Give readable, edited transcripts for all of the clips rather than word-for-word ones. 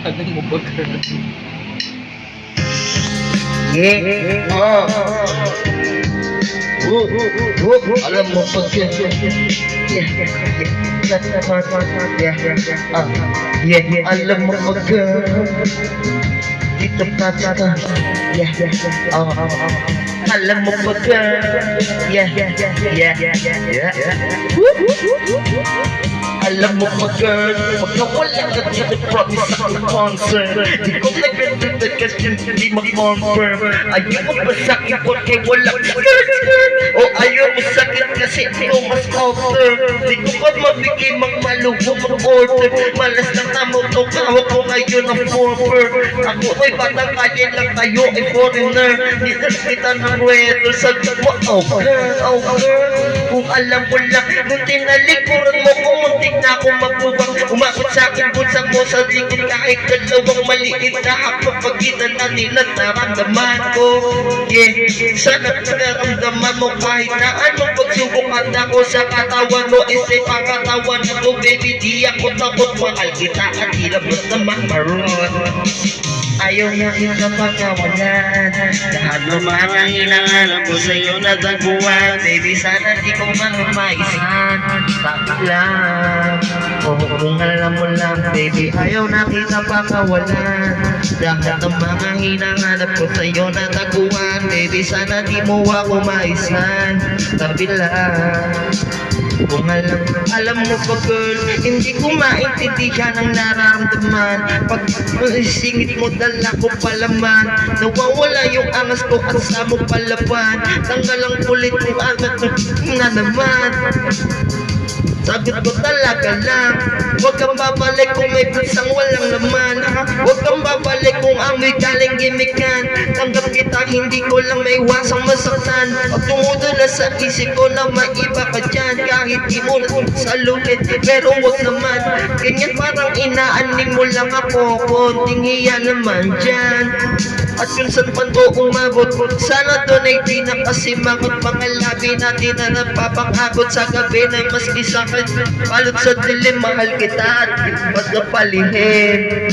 Alam mo ba, girl? Yeah. Alam mo pag alam mo pag dito ka alam mo pag alam mo pag magkawala ka dito promise ako concern di ko nag-ganda kasi hindi mag-confirm ayaw mo ba sa'kin porque wala o ayaw mo sa'kin kasi ikaw mas offer di ko pa mabigay magmaluho mag-order malas ng tamo to kawak ko ngayon ang former ako ay batang kaya lang kayo ay foreigner di na kita ng weather sabi mo oh girl kung alam mo lang nung tinalikuran mo kumuntik na ako magbuwang umakot sa'kin bunsang mo sa likod kahit dalawang maliit na hapagpagitan na nila naramdaman ko sana naramdaman mo kahit na anong pagsubok handa ko sa katawan mo isa'y pangatawan ko baby di ako takot mahal kita at hilabot naman maroon ayaw na kita pagkawalan lahat ng mga hinahanap ko sa'yo natagpuan baby sana di ko mamaisan bakit lang kung alam mo lang baby ayaw na kita pagkawalan lahat ng mga hinahanap ko sa'yo natagpuan baby sana di mo ako maisan tabi lang kung alam mo ba girl hindi ko maintindihan ang nararamdaman pag singit mo dala ko palaman nawawala yung angas ko at sa mo palaban tanggal ang kulit mo angat na naman sagot ko talaga lang huwag kang babalik kung may pinsang walang laman huwag kang babalik kung amoy galing gimikan tanggap kita hindi ko lang maiwasang masaktan at tumudula sa isip ko na may iba ka dyan kahit di mo sa lulit pero huwag naman ganyan parang inaaning mo lang ako konting hiya naman dyan at kung saan pa to umabot sana doon ay di na kasi makot mga labi natin na napapangabot sa gabi na maski sa balot sa dilim mahal kita at pagkapalihin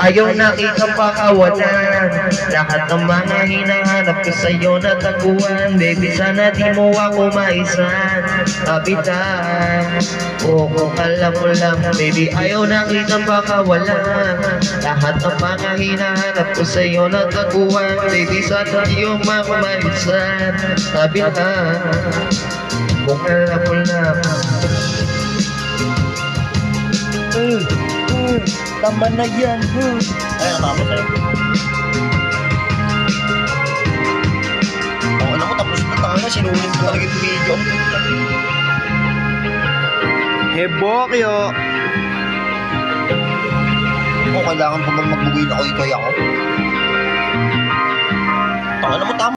ayaw na kita pakawalan lahat ng mga hinahanap ko sa'yo nataguan baby sana di mo ako maisan kapitan o kung alam mo lang baby ayaw na kita pakawalan lahat ng mga hinahanap ko sa'yo nataguan baby sana di mo ako maisan kapitan kung alam mo lang tama na yan ay natapos sa'yo alam mo tapos na tayo na sinulit ko talaga yung video Hebokyo! kailangan pa bang magbugay na ko ikay ako tanga na mo tama